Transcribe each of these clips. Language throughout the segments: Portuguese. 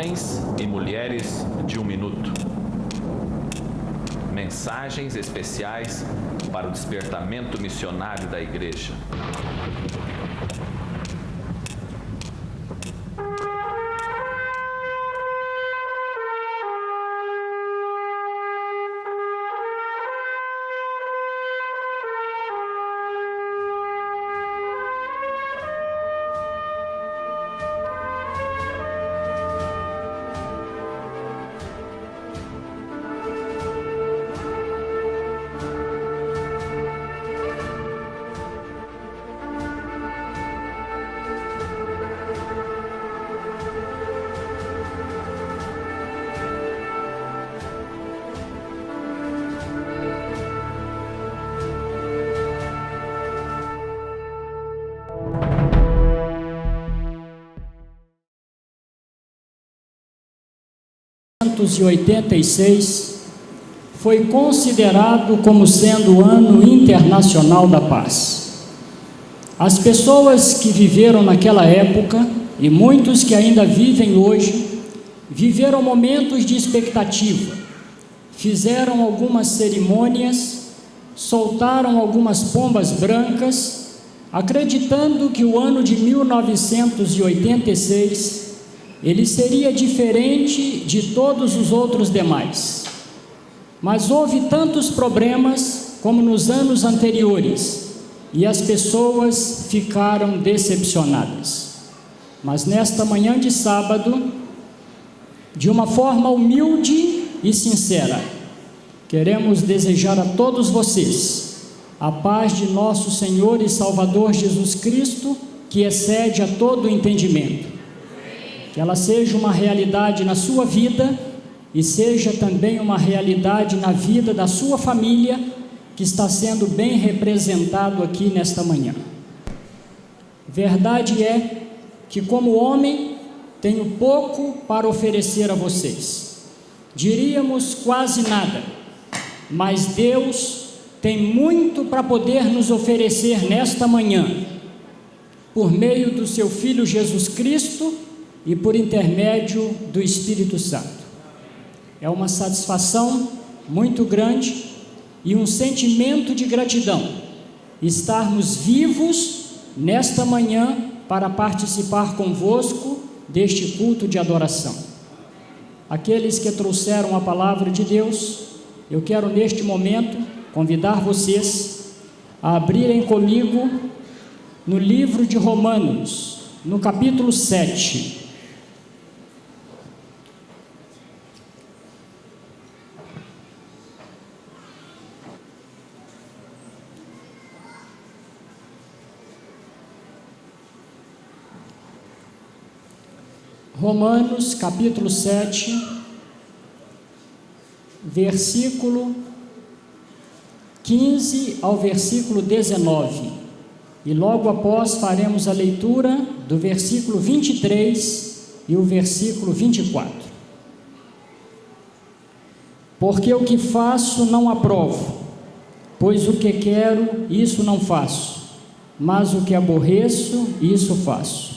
Homens e mulheres de 1 minuto. Mensagens especiais para o despertamento missionário da Igreja. Em 1986 foi considerado como sendo o Ano Internacional da Paz. As pessoas que viveram naquela época e muitos que ainda vivem hoje viveram momentos de expectativa, fizeram algumas cerimônias, soltaram algumas pombas brancas, acreditando que o ano de 1986 ele seria diferente de todos os outros demais. Mas houve tantos problemas como nos anos anteriores e as pessoas ficaram decepcionadas. Mas nesta manhã de sábado, de uma forma humilde e sincera, queremos desejar a todos vocês a paz de nosso Senhor e Salvador Jesus Cristo, que excede a todo entendimento. Que ela seja uma realidade na sua vida e seja também uma realidade na vida da sua família, que está sendo bem representado aqui nesta manhã. Verdade é que, como homem, tenho pouco para oferecer a vocês. Diríamos quase nada, mas Deus tem muito para poder nos oferecer nesta manhã, por meio do seu Filho Jesus Cristo e por intermédio do Espírito Santo. É uma satisfação muito grande e um sentimento de gratidão estarmos vivos nesta manhã para participar convosco deste culto de adoração. Aqueles que trouxeram a palavra de Deus, eu quero neste momento convidar vocês a abrirem comigo no livro de Romanos, no capítulo 7. Romanos, capítulo 7, versículo 15 ao versículo 19. E logo após faremos a leitura do versículo 23 e o versículo 24. Porque o que faço não aprovo, pois o que quero, isso não faço, mas o que aborreço, isso faço.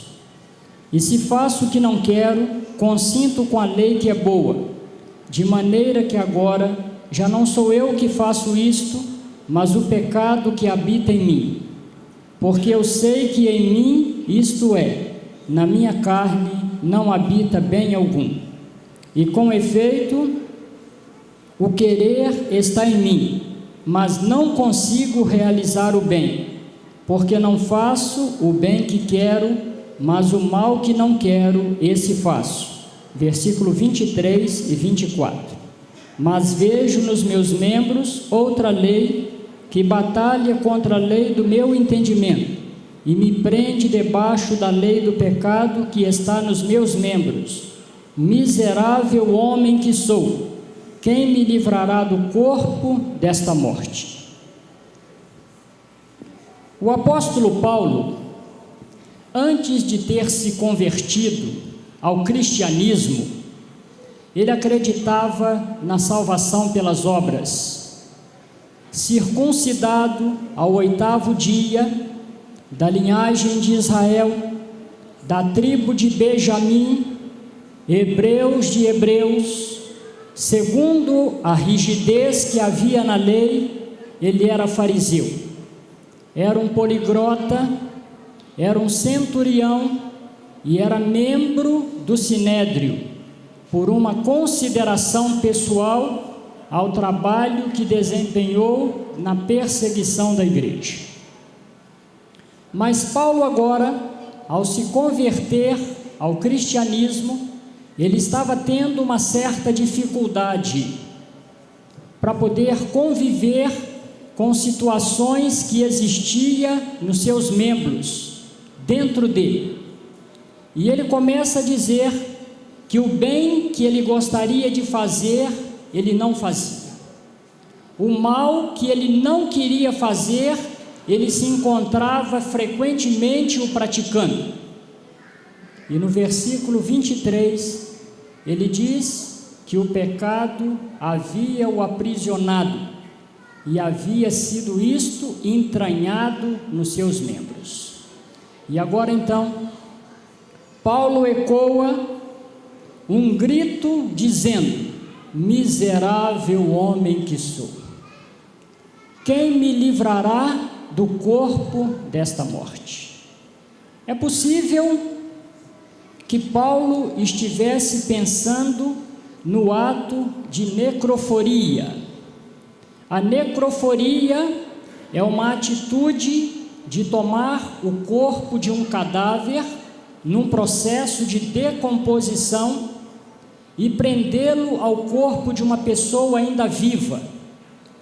E se faço o que não quero, consinto com a lei que é boa, de maneira que agora já não sou eu que faço isto, mas o pecado que habita em mim. Porque eu sei que em mim, isto é, na minha carne, não habita bem algum. E com efeito, o querer está em mim, mas não consigo realizar o bem, porque não faço o bem que quero, mas o mal que não quero, esse faço. Versículo 23 e 24. Mas vejo nos meus membros outra lei, que batalha contra a lei do meu entendimento, e me prende debaixo da lei do pecado que está nos meus membros. Miserável homem que sou, quem me livrará do corpo desta morte? O apóstolo Paulo, antes de ter se convertido ao cristianismo, ele acreditava na salvação pelas obras. Circuncidado ao 8º dia, da linhagem de Israel, da tribo de Benjamim, hebreus de hebreus, segundo a rigidez que havia na lei, ele era fariseu. Era um poliglota, era um centurião e era membro do Sinédrio, por uma consideração pessoal ao trabalho que desempenhou na perseguição da igreja. Mas Paulo agora, ao se converter ao cristianismo, ele estava tendo uma certa dificuldade para poder conviver com situações que existiam nos seus membros, dentro dele. E ele começa a dizer que o bem que ele gostaria de fazer, ele não fazia. O mal que ele não queria fazer, ele se encontrava frequentemente o praticando. E no versículo 23, ele diz que o pecado havia o aprisionado e havia sido isto entranhado nos seus membros. E agora então, Paulo ecoa um grito dizendo: miserável homem que sou, quem me livrará do corpo desta morte? É possível que Paulo estivesse pensando no ato de necroforia. A necroforia é uma atitude de tomar o corpo de um cadáver num processo de decomposição e prendê-lo ao corpo de uma pessoa ainda viva,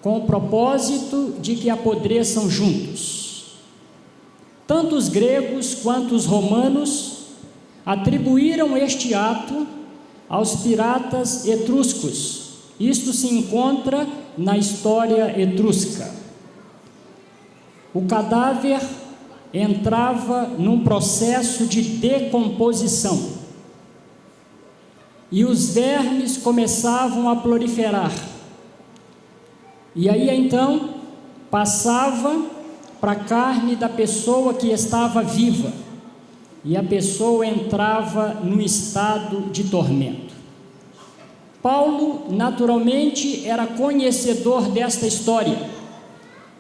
com o propósito de que apodreçam juntos. Tanto os gregos quanto os romanos atribuíram este ato aos piratas etruscos. Isto se encontra na história etrusca. O cadáver entrava num processo de decomposição e os vermes começavam a proliferar. E aí então passava para a carne da pessoa que estava viva, e a pessoa entrava num estado de tormento. Paulo, naturalmente, era conhecedor desta história,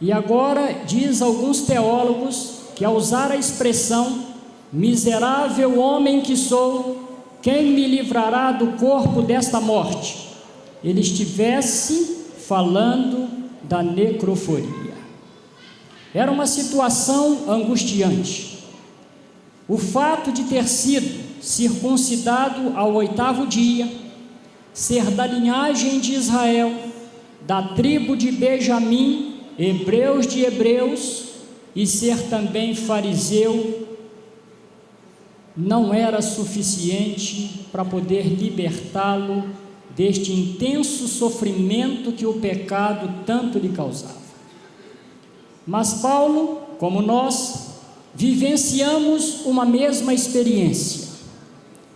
e agora diz alguns teólogos que, ao usar a expressão miserável homem que sou, quem me livrará do corpo desta morte, ele estivesse falando da necroforia. Era uma situação angustiante. O fato de ter sido circuncidado ao 8º dia, ser da linhagem de Israel, da tribo de Benjamim, hebreus de hebreus, e ser também fariseu, não era suficiente para poder libertá-lo deste intenso sofrimento que o pecado tanto lhe causava. Mas Paulo, como nós, vivenciamos uma mesma experiência.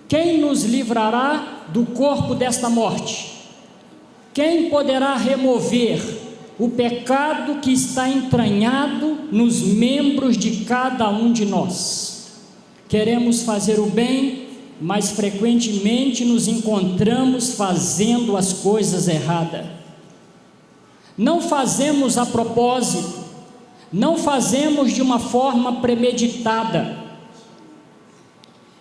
Quem nos livrará do corpo desta morte? Quem poderá remover o pecado que está entranhado nos membros de cada um de nós? Queremos fazer o bem, mas frequentemente nos encontramos fazendo as coisas erradas. Não fazemos a propósito, não fazemos de uma forma premeditada,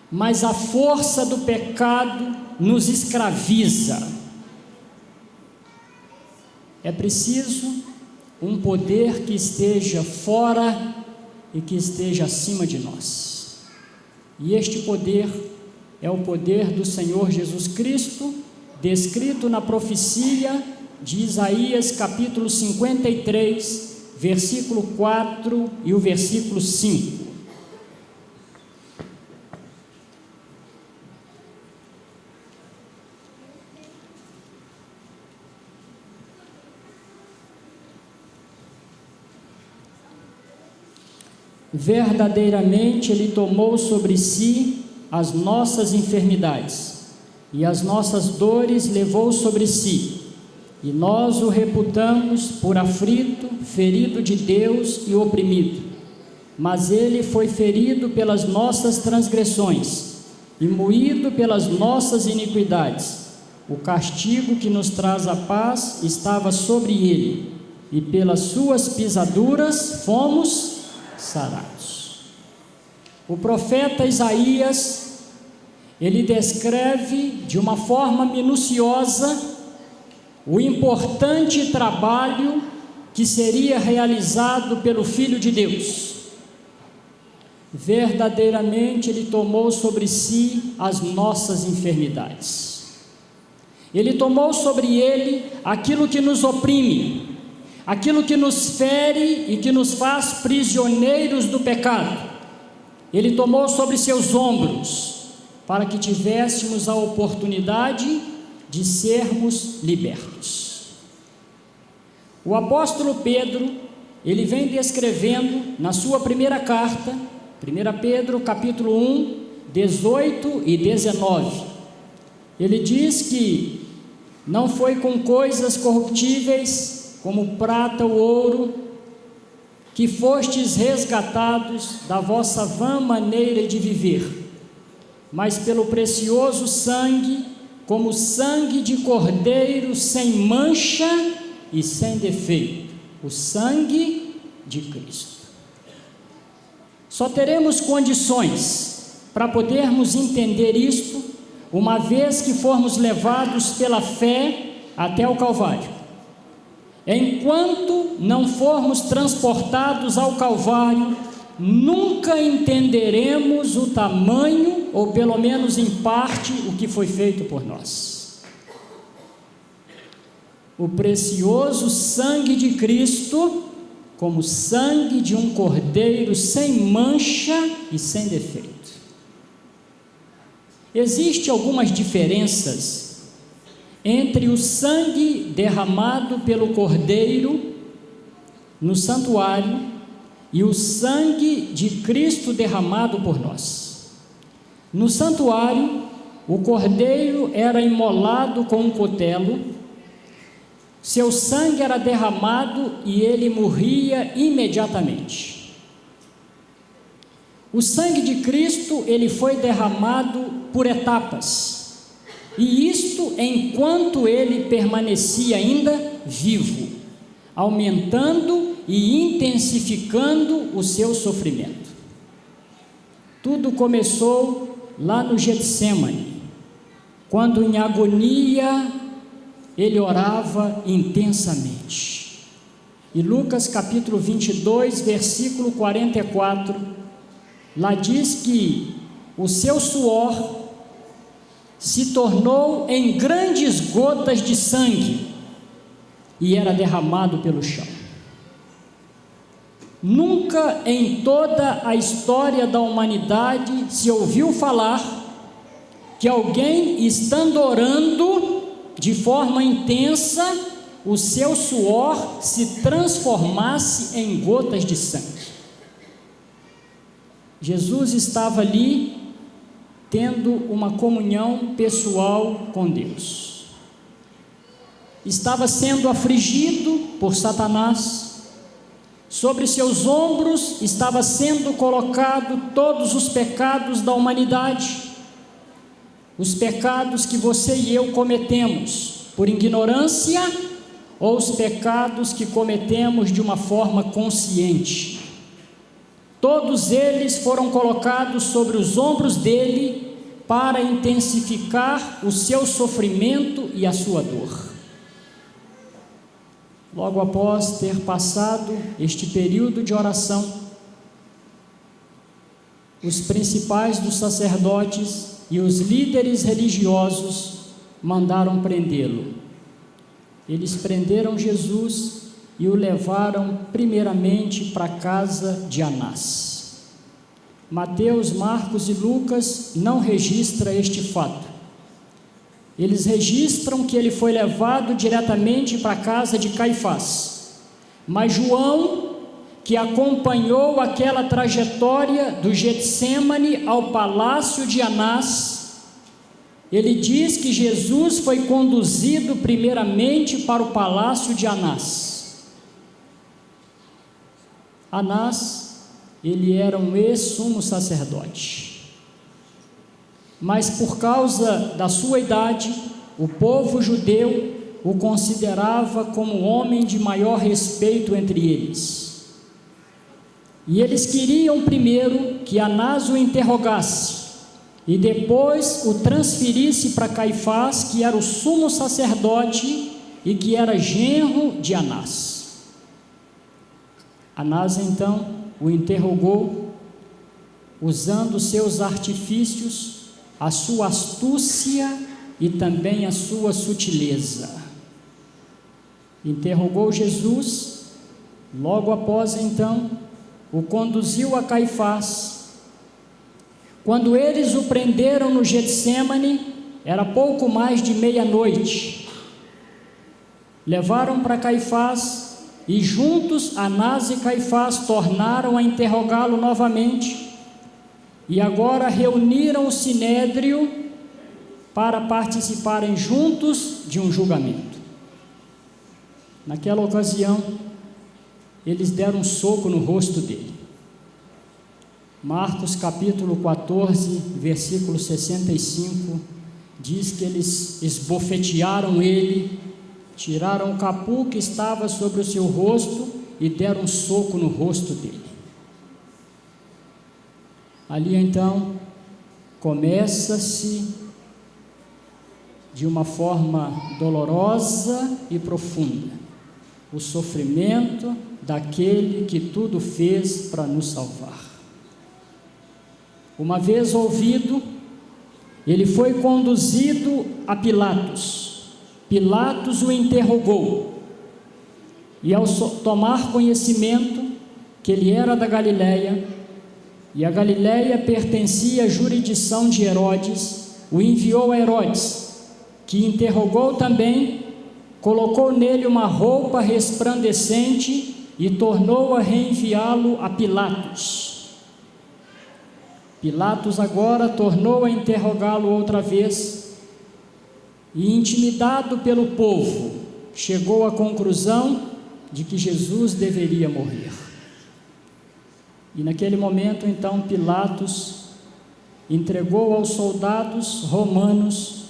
mas a força do pecado nos escraviza. É preciso um poder que esteja fora e que esteja acima de nós. E este poder é o poder do Senhor Jesus Cristo, descrito na profecia de Isaías capítulo 53, versículo 4 e o versículo 5. Verdadeiramente Ele tomou sobre si as nossas enfermidades e as nossas dores levou sobre si, e nós o reputamos por aflito, ferido de Deus e oprimido. Mas ele foi ferido pelas nossas transgressões e moído pelas nossas iniquidades. O castigo que nos traz a paz estava sobre ele, e pelas suas pisaduras fomos sarados. O profeta Isaías, ele descreve de uma forma minuciosa o importante trabalho que seria realizado pelo Filho de Deus. Verdadeiramente ele tomou sobre si as nossas enfermidades. Ele tomou sobre ele aquilo que nos oprime, aquilo que nos fere e que nos faz prisioneiros do pecado. Ele tomou sobre seus ombros para que tivéssemos a oportunidade de sermos libertos. O apóstolo Pedro, ele vem descrevendo na sua primeira carta, 1 Pedro capítulo 1, 18 e 19, ele diz que não foi com coisas corruptíveis, como prata ou ouro, que fostes resgatados da vossa vã maneira de viver, mas pelo precioso sangue, como sangue de cordeiro sem mancha e sem defeito, o sangue de Cristo. Só teremos condições para podermos entender isto, uma vez que formos levados pela fé até o Calvário. Enquanto não formos transportados ao Calvário, nunca entenderemos o tamanho, ou pelo menos em parte, o que foi feito por nós. O precioso sangue de Cristo, como sangue de um cordeiro sem mancha e sem defeito. Existem algumas diferenças entre o sangue derramado pelo cordeiro no santuário e o sangue de Cristo derramado por nós. No santuário, o cordeiro era imolado com um cutelo, seu sangue era derramado e ele morria imediatamente. O sangue de Cristo, ele foi derramado por etapas, e isto enquanto ele permanecia ainda vivo, aumentando e intensificando o seu sofrimento. Tudo começou lá no Getsemane, quando em agonia ele orava intensamente. E Lucas capítulo 22, versículo 44, lá diz que o seu suor se tornou em grandes gotas de sangue e era derramado pelo chão. Nunca em toda a história da humanidade se ouviu falar que alguém, estando orando de forma intensa, o seu suor se transformasse em gotas de sangue. Jesus estava ali tendo uma comunhão pessoal com Deus. Estava sendo afligido por Satanás. Sobre seus ombros estava sendo colocado todos os pecados da humanidade, os pecados que você e eu cometemos por ignorância ou os pecados que cometemos de uma forma consciente. Todos eles foram colocados sobre os ombros dele para intensificar o seu sofrimento e a sua dor. Logo após ter passado este período de oração, os principais dos sacerdotes e os líderes religiosos mandaram prendê-lo. Eles prenderam Jesus e o levaram primeiramente para a casa de Anás. Mateus, Marcos e Lucas não registram este fato. Eles registram que ele foi levado diretamente para a casa de Caifás. Mas João, que acompanhou aquela trajetória do Getsemane ao palácio de Anás, ele diz que Jesus foi conduzido primeiramente para o palácio de Anás. Anás, ele era um ex-sumo sacerdote. mas por causa da sua idade, o povo judeu o considerava como homem de maior respeito entre eles. E eles queriam primeiro que Anás o interrogasse e depois o transferisse para Caifás, que era o sumo sacerdote e que era genro de Anás. Anás então o interrogou, usando seus artifícios, a sua astúcia e também a sua sutileza. Interrogou Jesus, logo após então, o conduziu a Caifás. Quando eles o prenderam no Getsêmani, era pouco mais de meia-noite. Levaram para Caifás e juntos Anás e Caifás tornaram a interrogá-lo novamente e agora reuniram o sinédrio para participarem juntos de um julgamento. Naquela ocasião, eles deram um soco no rosto dele. Marcos capítulo 14, versículo 65, diz que eles esbofetearam ele, tiraram o capu que estava sobre o seu rosto e deram um soco no rosto dele. Ali então, começa-se de uma forma dolorosa e profunda o sofrimento daquele que tudo fez para nos salvar. Uma vez ouvido, ele foi conduzido a Pilatos. Pilatos o interrogou, e ao tomar conhecimento que ele era da Galileia, e a Galileia pertencia à jurisdição de Herodes, o enviou a Herodes, que interrogou também, colocou nele uma roupa resplandecente e tornou a reenviá-lo a Pilatos. Pilatos agora tornou a interrogá-lo outra vez e, intimidado pelo povo, chegou à conclusão de que Jesus deveria morrer. E naquele momento, então, Pilatos entregou aos soldados romanos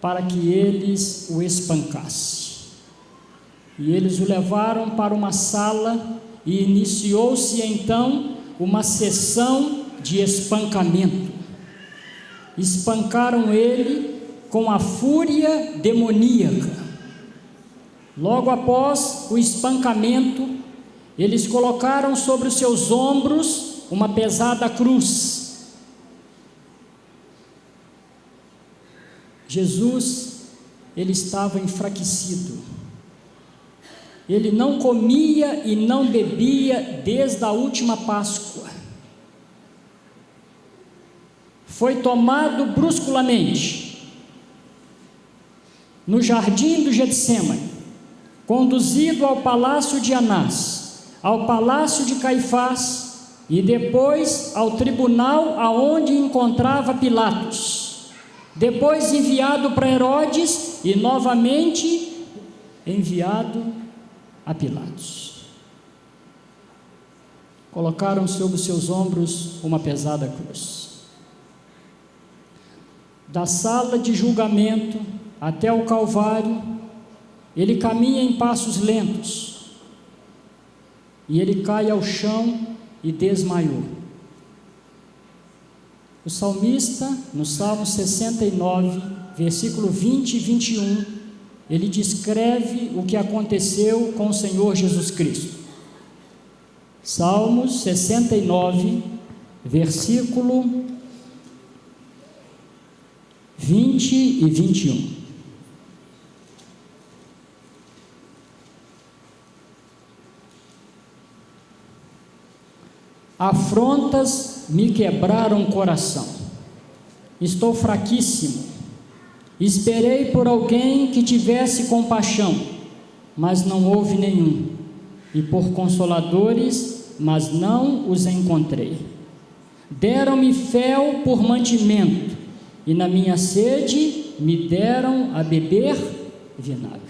para que eles o espancassem. E eles o levaram para uma sala e iniciou-se então uma sessão de espancamento. Espancaram ele com a fúria demoníaca. Logo após o espancamento, eles colocaram sobre os seus ombros uma pesada cruz. Jesus, ele estava enfraquecido. Ele não comia e não bebia desde a última Páscoa. Foi tomado bruscamente no jardim do Getsêmani, conduzido ao palácio de Anás, ao palácio de Caifás e depois ao tribunal aonde encontrava Pilatos. Depois enviado para Herodes e novamente enviado a Pilatos. Colocaram sobre os seus ombros uma pesada cruz. Da sala de julgamento até o Calvário, ele caminha em passos lentos, e ele cai ao chão e desmaiou. O salmista, no Salmo 69, versículo 20 e 21, ele descreve o que aconteceu com o Senhor Jesus Cristo. Salmos 69, versículo 20 e 21. Afrontas me quebraram o coração, estou fraquíssimo. Esperei por alguém que tivesse compaixão, mas não houve nenhum, e por consoladores, mas não os encontrei. Deram-me fel por mantimento, e na minha sede me deram a beber vinagre.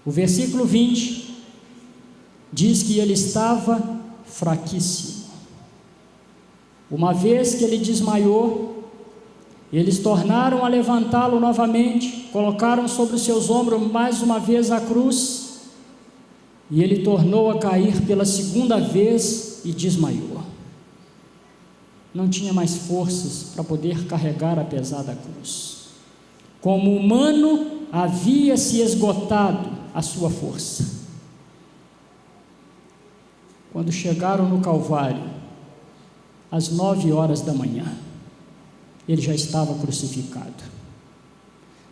O versículo 20 diz que ele estava fraquíssimo. Uma vez que ele desmaiou, Eles tornaram a levantá-lo novamente, colocaram sobre os seus ombros mais uma vez a cruz, e ele tornou a cair pela segunda vez e desmaiou. Não tinha mais forças para poder carregar a pesada cruz. Como humano, havia se esgotado a sua força. Quando chegaram no Calvário, às 9 horas da manhã, ele já estava crucificado.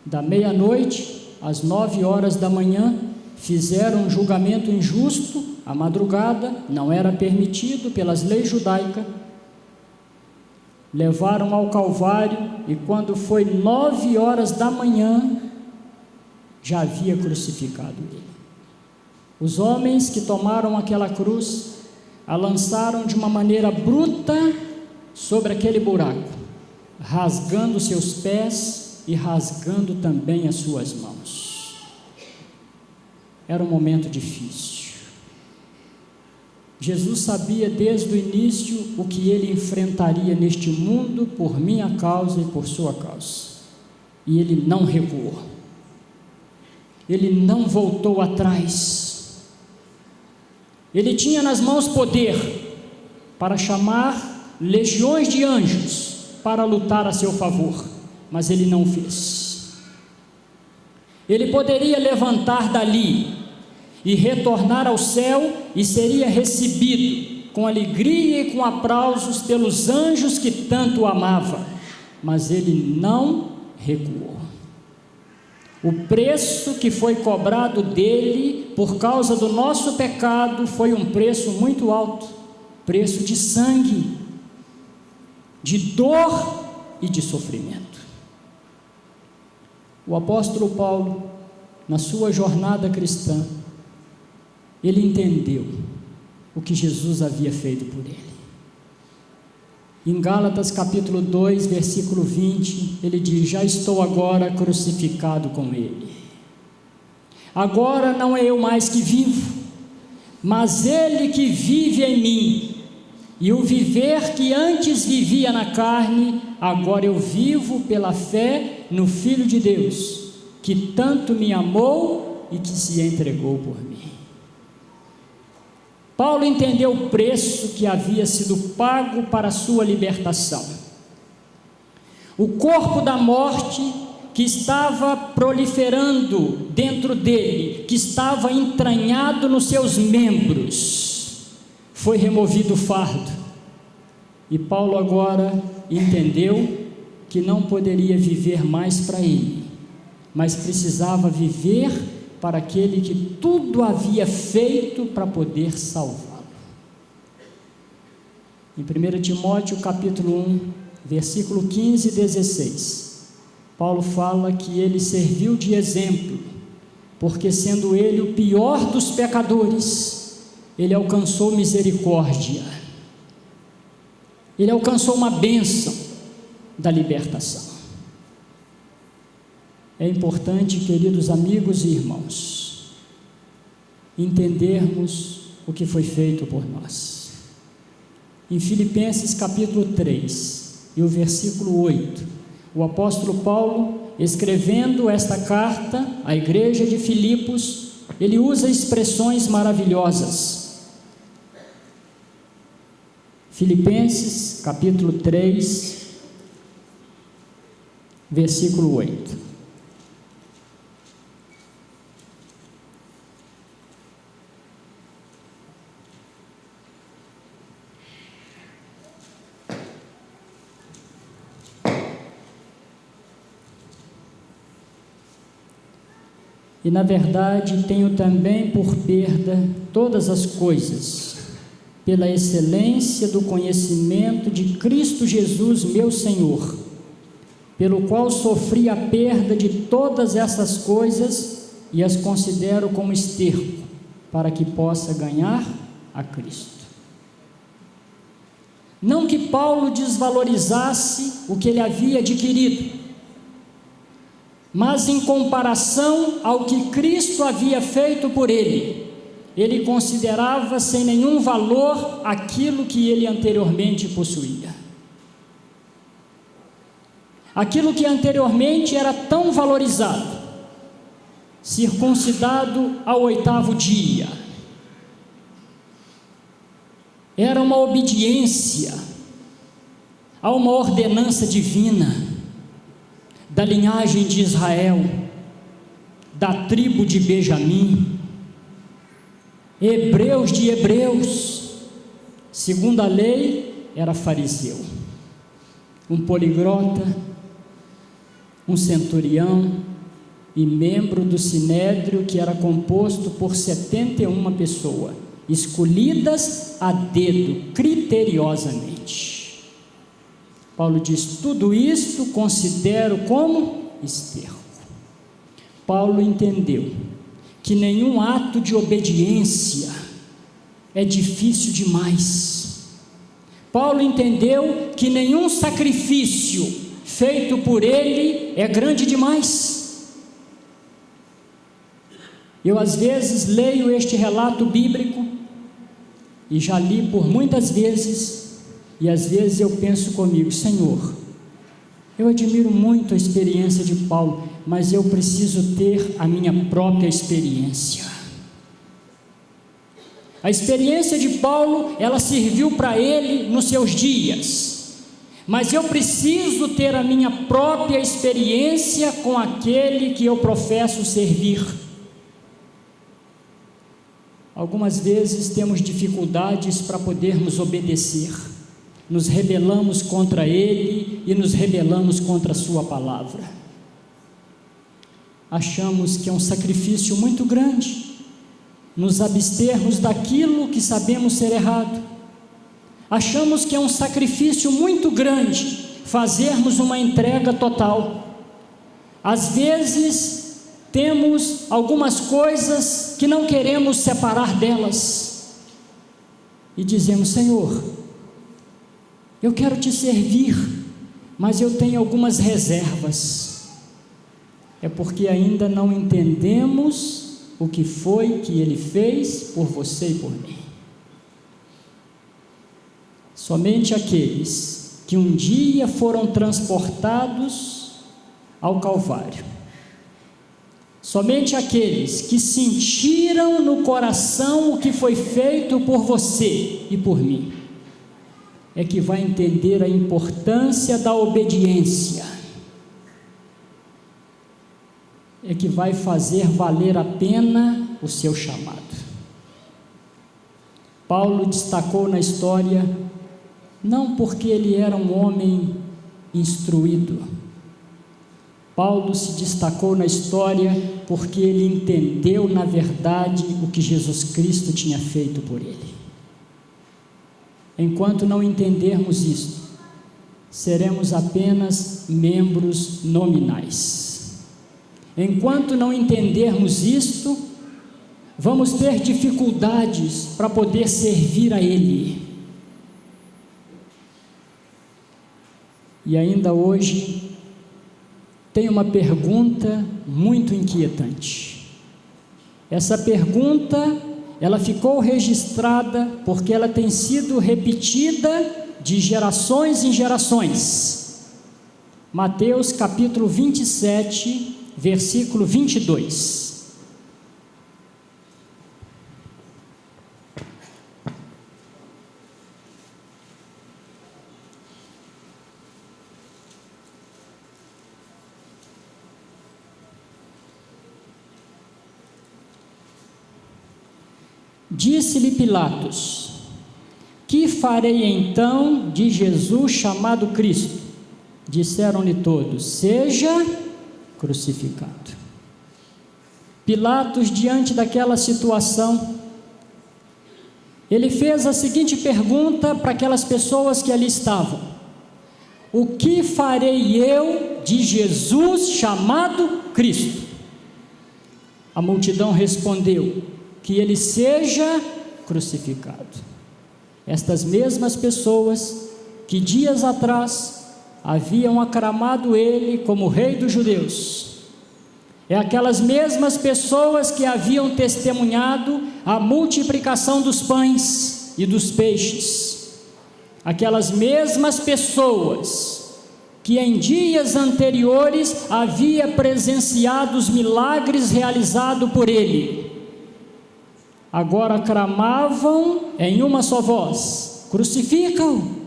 Da meia-noite às 9 horas da manhã, fizeram um julgamento injusto. A madrugada não era permitido pelas leis judaicas. Levaram ao Calvário, e quando foi 9 horas da manhã, já havia crucificado ele. Os homens que tomaram aquela cruz a lançaram de uma maneira bruta sobre aquele buraco, rasgando seus pés e rasgando também as suas mãos. Era um momento difícil. Jesus sabia desde o início o que ele enfrentaria neste mundo por minha causa e por sua causa. E ele não recuou. Ele não voltou atrás. Ele tinha nas mãos poder para chamar legiões de anjos para lutar a seu favor, mas ele não fez. Ele poderia levantar dali e retornar ao céu, e seria recebido com alegria e com aplausos pelos anjos que tanto o amavam, mas ele não recuou. O preço que foi cobrado dele por causa do nosso pecado foi um preço muito alto, preço de sangue, de dor e de sofrimento. O apóstolo Paulo, na sua jornada cristã, ele entendeu o que Jesus havia feito por ele. Em Gálatas capítulo 2, versículo 20, ele diz: já estou agora crucificado com ele. Agora não é eu mais que vivo, mas ele que vive em mim. E o viver que antes vivia na carne, agora eu vivo pela fé no Filho de Deus, que tanto me amou e que se entregou por mim. Paulo entendeu o preço que havia sido pago para a sua libertação. O corpo da morte que estava proliferando dentro dele, que estava entranhado nos seus membros, foi removido o fardo. E Paulo agora entendeu que não poderia viver mais para ele, mas precisava viver para aquele que tudo havia feito para poder salvá-lo. Em 1 Timóteo capítulo 1, versículo 15 e 16, Paulo fala que ele serviu de exemplo, porque sendo ele o pior dos pecadores, ele alcançou misericórdia, ele alcançou uma bênção da libertação. É importante, queridos amigos e irmãos, entendermos o que foi feito por nós. Em Filipenses capítulo 3 e o versículo 8, o apóstolo Paulo, escrevendo esta carta à igreja de Filipos, ele usa expressões maravilhosas. Filipenses capítulo 3, versículo 8. E na verdade tenho também por perda todas as coisas, pela excelência do conhecimento de Cristo Jesus, meu Senhor, pelo qual sofri a perda de todas essas coisas e as considero como esterco, para que possa ganhar a Cristo. Não que Paulo desvalorizasse o que ele havia adquirido, mas em comparação ao que Cristo havia feito por ele, ele considerava sem nenhum valor aquilo que ele anteriormente possuía. aquilo que anteriormente era tão valorizado, circuncidado ao 8º dia, era uma obediência a uma ordenança divina da linhagem de Israel, da tribo de Benjamim, hebreus de hebreus, segundo a lei, era fariseu, um poliglota, um centurião e membro do sinédrio, que era composto por 71 pessoas, escolhidas a dedo, criteriosamente. Paulo diz: tudo isto considero como esterco. Paulo entendeu que nenhum ato de obediência é difícil demais. Paulo entendeu que nenhum sacrifício feito por ele é grande demais. Eu às vezes leio este relato bíblico, e já li por muitas vezes, e às vezes eu penso comigo: Senhor, eu admiro muito a experiência de Paulo, mas eu preciso ter a minha própria experiência. A experiência de Paulo, ela serviu para ele nos seus dias, mas eu preciso ter a minha própria experiência com aquele que eu professo servir. Algumas vezes temos dificuldades para podermos obedecer, nos rebelamos contra ele e nos rebelamos contra a sua palavra. Achamos que é um sacrifício muito grande nos abstermos daquilo que sabemos ser errado. Achamos que é um sacrifício muito grande fazermos uma entrega total. Às vezes temos algumas coisas que não queremos separar delas e dizemos: Senhor, eu quero te servir, mas eu tenho algumas reservas. É porque ainda não entendemos o que foi que ele fez por você e por mim. Somente aqueles que um dia foram transportados ao Calvário, somente aqueles que sentiram no coração o que foi feito por você e por mim, é que vai entender a importância da obediência, é que vai fazer valer a pena o seu chamado. Paulo destacou na história, não porque ele era um homem instruído. Paulo se destacou na história porque ele entendeu na verdade o que Jesus Cristo tinha feito por ele. Enquanto não entendermos isto, seremos apenas membros nominais. Enquanto não entendermos isto, vamos ter dificuldades para poder servir a Ele. E ainda hoje, tem uma pergunta muito inquietante. Essa pergunta, ela ficou registrada porque ela tem sido repetida de gerações em gerações. Mateus capítulo 27, versículo 22. Disse-lhe Pilatos: que farei então de Jesus chamado Cristo? Disseram-lhe todos: seja crucificado. Pilatos, diante daquela situação, ele fez a seguinte pergunta para aquelas pessoas que ali estavam: o que farei eu de Jesus chamado Cristo? A multidão respondeu: que ele seja crucificado. Estas mesmas pessoas que dias atrás haviam aclamado ele como rei dos judeus, é aquelas mesmas pessoas que haviam testemunhado a multiplicação dos pães e dos peixes, aquelas mesmas pessoas que em dias anteriores havia presenciado os milagres realizados por ele, agora clamavam em uma só voz: crucifica-o.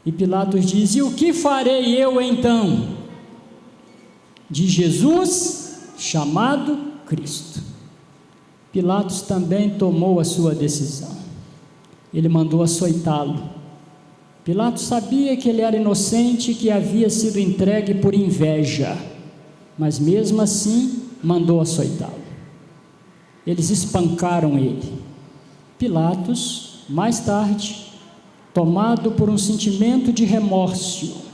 E Pilatos diz: e o que farei eu então de Jesus chamado Cristo? Pilatos também tomou a sua decisão. Ele mandou açoitá-lo. Pilatos sabia que ele era inocente e que havia sido entregue por inveja, mas mesmo assim mandou açoitá-lo. Eles espancaram ele. Pilatos, mais tarde, tomado por um sentimento de remorso,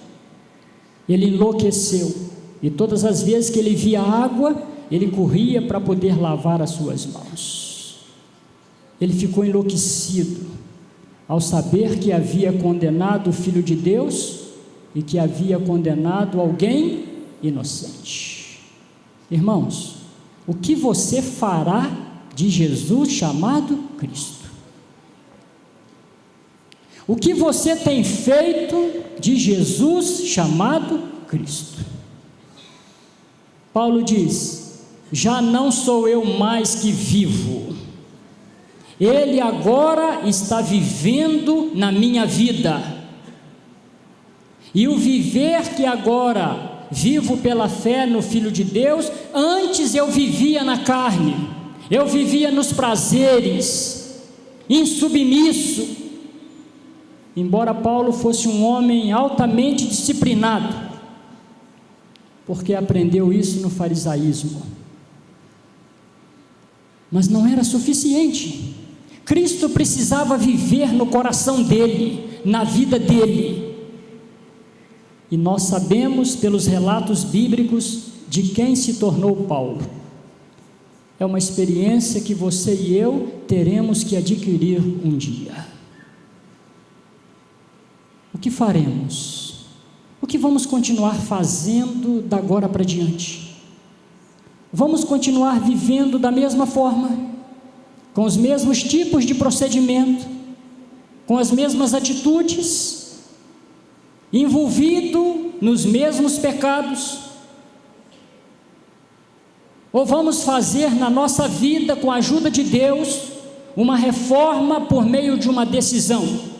ele enlouqueceu, e todas as vezes que ele via água, ele corria para poder lavar as suas mãos. Ele ficou enlouquecido ao saber que havia condenado o Filho de Deus e que havia condenado alguém inocente. Irmãos, o que você fará de Jesus chamado Cristo? O que você tem feito de Jesus chamado Cristo? Paulo diz: já não sou eu mais que vivo, Ele agora está vivendo na minha vida, e o viver que agora vivo pela fé no Filho de Deus, antes eu vivia na carne, eu vivia nos prazeres, insubmisso. Embora Paulo fosse um homem altamente disciplinado, porque aprendeu isso no farisaísmo, mas não era suficiente. Cristo precisava viver no coração dele, na vida dele, e nós sabemos pelos relatos bíblicos de quem se tornou Paulo. É uma experiência que você e eu teremos que adquirir um dia. O que faremos? O que vamos continuar fazendo da agora para diante? Vamos continuar vivendo da mesma forma, com os mesmos tipos de procedimento, com as mesmas atitudes, envolvido nos mesmos pecados? Ou vamos fazer na nossa vida, com a ajuda de Deus, uma reforma por meio de uma decisão?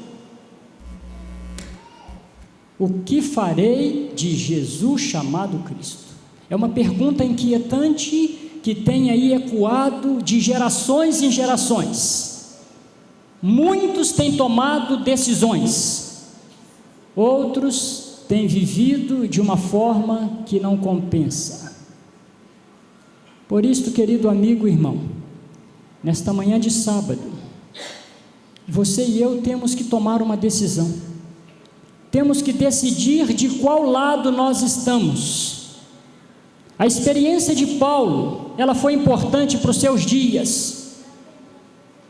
O que farei de Jesus chamado Cristo? É uma pergunta inquietante que tem aí ecoado de gerações em gerações. Muitos têm tomado decisões, outros têm vivido de uma forma que não compensa. Por isso, querido amigo e irmão, nesta manhã de sábado, você e eu temos que tomar uma decisão. Temos que decidir de qual lado nós estamos. A experiência de Paulo, ela foi importante para os seus dias,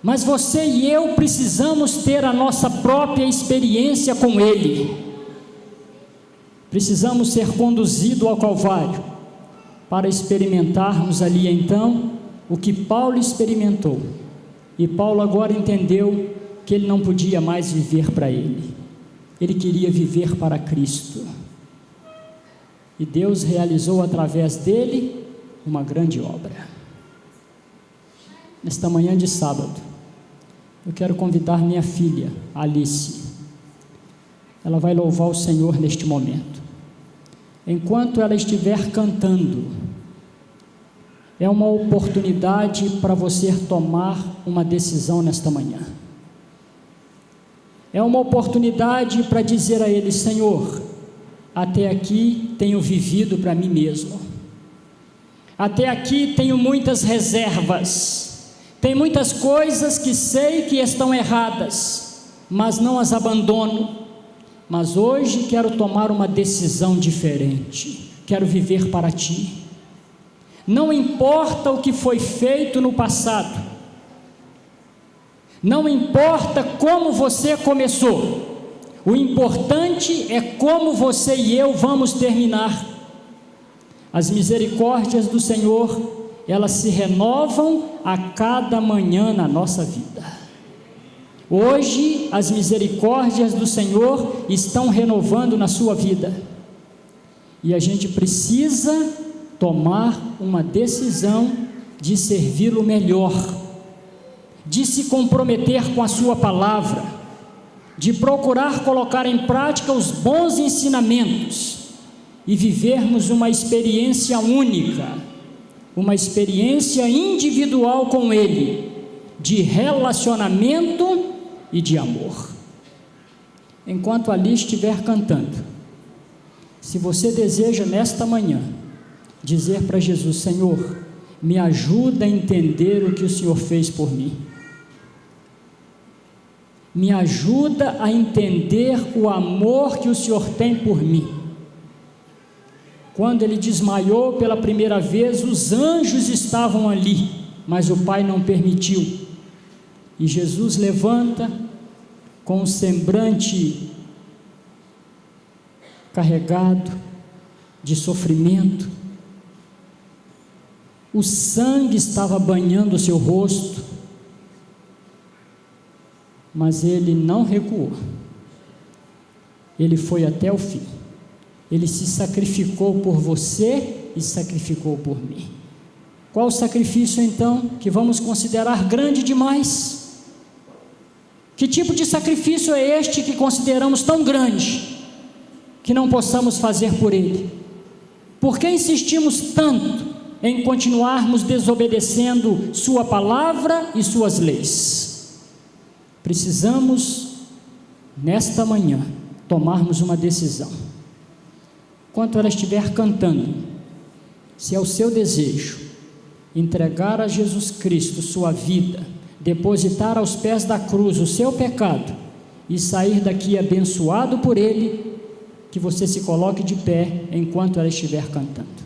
mas você e eu precisamos ter a nossa própria experiência com ele. Precisamos ser conduzidos ao Calvário, para experimentarmos ali então o que Paulo experimentou. E Paulo agora entendeu que ele não podia mais viver para ele. Ele queria viver para Cristo, e Deus realizou através dele uma grande obra. Nesta manhã de sábado, eu quero convidar minha filha, Alice. Ela vai louvar o Senhor neste momento. Enquanto ela estiver cantando, é uma oportunidade para você tomar uma decisão nesta manhã. É uma oportunidade para dizer a Ele: Senhor, até aqui tenho vivido para mim mesmo, até aqui tenho muitas reservas, tem muitas coisas que sei que estão erradas, mas não as abandono. Mas hoje quero tomar uma decisão diferente, quero viver para Ti. Não importa o que foi feito no passado, não importa como você começou, o importante é como você e eu vamos terminar. As misericórdias do Senhor, elas se renovam a cada manhã na nossa vida. Hoje as misericórdias do Senhor estão renovando na sua vida, e a gente precisa tomar uma decisão de servi-lo melhor, de se comprometer com a sua palavra, de procurar colocar em prática os bons ensinamentos e vivermos uma experiência única, uma experiência individual com Ele, de relacionamento e de amor. Enquanto ali estiver cantando, se você deseja nesta manhã dizer para Jesus: Senhor, me ajuda a entender o que o Senhor fez por mim, me ajuda a entender o amor que o Senhor tem por mim. Quando ele desmaiou pela primeira vez, os anjos estavam ali, mas o Pai não permitiu, e Jesus levanta com um semblante carregado de sofrimento, o sangue estava banhando o seu rosto, mas ele não recuou, ele foi até o fim, ele se sacrificou por você e sacrificou por mim. Qual o sacrifício então que vamos considerar grande demais? Que tipo de sacrifício é este que consideramos tão grande, que não possamos fazer por Ele? Por que insistimos tanto em continuarmos desobedecendo Sua palavra e Suas leis? Precisamos, nesta manhã, tomarmos uma decisão. Enquanto ela estiver cantando, se é o seu desejo entregar a Jesus Cristo sua vida, depositar aos pés da cruz o seu pecado e sair daqui abençoado por Ele, que você se coloque de pé enquanto ela estiver cantando.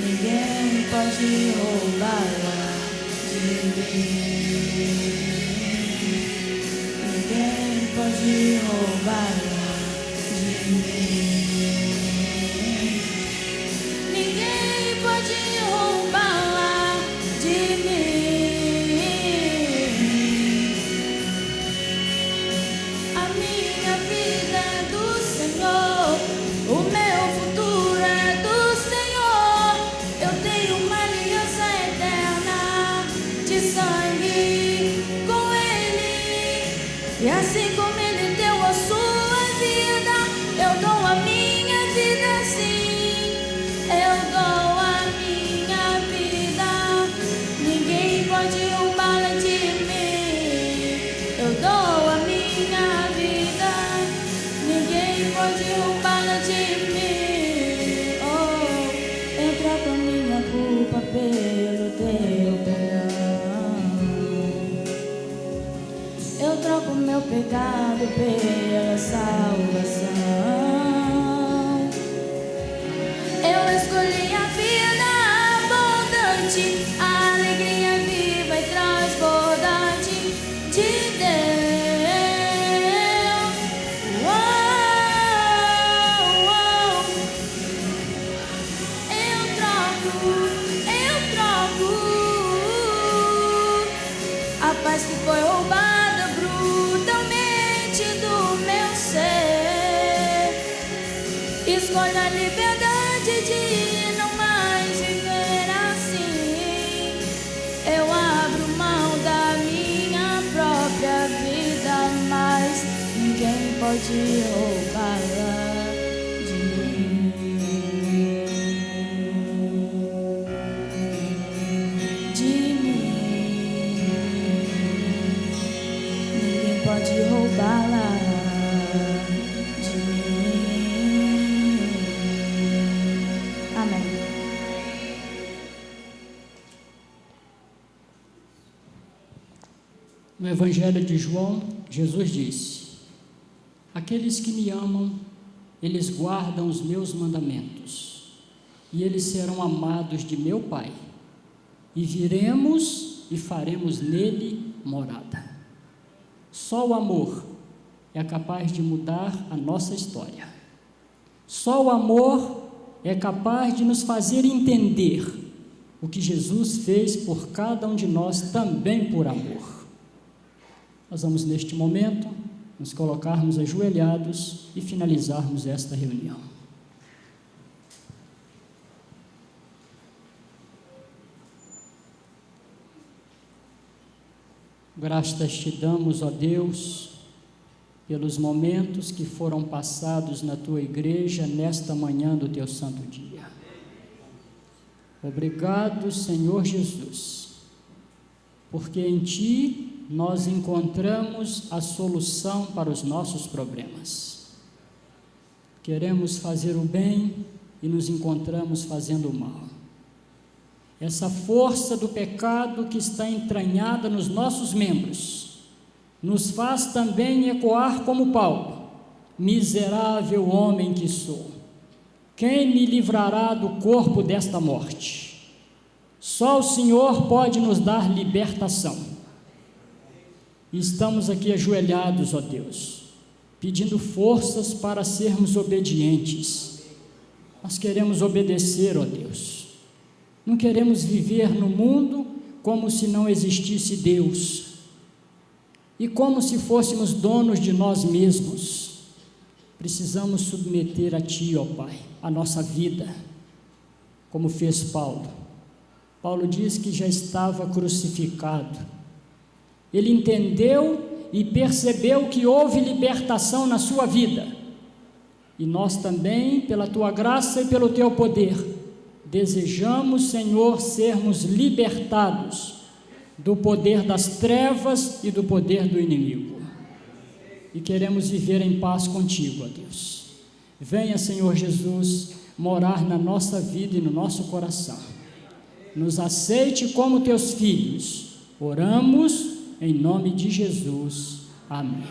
Ninguém pode roubar de Ninguém pode roubar-la de mim. Ninguém pode roubá-la de mim. A minha vida é do Senhor, o meu futuro é do Senhor. Eu tenho uma aliança eterna de sangue com Ele, e assim como Ele deu a sua vida, eu dou a minha vida sim. Eu dou a minha vida, ninguém pode roubá-la de mim. Eu dou a minha vida, ninguém pode roubá-la de mim. Oh, eu troco a minha culpa pelo teu perdão. Eu troco meu pecado pela salvação. Eu escolhi a vida abundante, a alegria viva e transbordante de Deus. Uou, uou. Eu troco a paz que foi roubada brutalmente do meu ser. Escolho a liberdade de não mais viver assim. Eu abro mão da minha própria vida, mas ninguém pode roubá-la de mim. De mim. Ninguém pode roubá-la de mim. Amém. No Evangelho de João, Jesus disse: aqueles que me amam, eles guardam os meus mandamentos, e eles serão amados de meu Pai, e viremos e faremos nele morada. Só o amor é capaz de mudar a nossa história. Só o amor é capaz de nos fazer entender o que Jesus fez por cada um de nós, também por amor. Nós vamos, neste momento, nos colocarmos ajoelhados e finalizarmos esta reunião. Graças te damos, ó Deus, pelos momentos que foram passados na tua igreja nesta manhã do teu santo dia. Obrigado, Senhor Jesus, porque em ti nós encontramos a solução para os nossos problemas. Queremos fazer o bem e nos encontramos fazendo o mal. Essa força do pecado que está entranhada nos nossos membros nos faz também ecoar como Paulo: miserável homem que sou, quem me livrará do corpo desta morte? Só o Senhor pode nos dar libertação. E estamos aqui ajoelhados, ó Deus, pedindo forças para sermos obedientes. Nós queremos obedecer, ó Deus. Não queremos viver no mundo como se não existisse Deus e como se fôssemos donos de nós mesmos. Precisamos submeter a Ti, ó Pai, a nossa vida, como fez Paulo. Paulo diz que já estava crucificado. Ele entendeu e percebeu que houve libertação na sua vida. E nós também, pela Tua graça e pelo Teu poder, desejamos, Senhor, sermos libertados do poder das trevas e do poder do inimigo. E queremos viver em paz contigo, ó Deus. Venha, Senhor Jesus, morar na nossa vida e no nosso coração. Nos aceite como teus filhos. Oramos em nome de Jesus. Amém.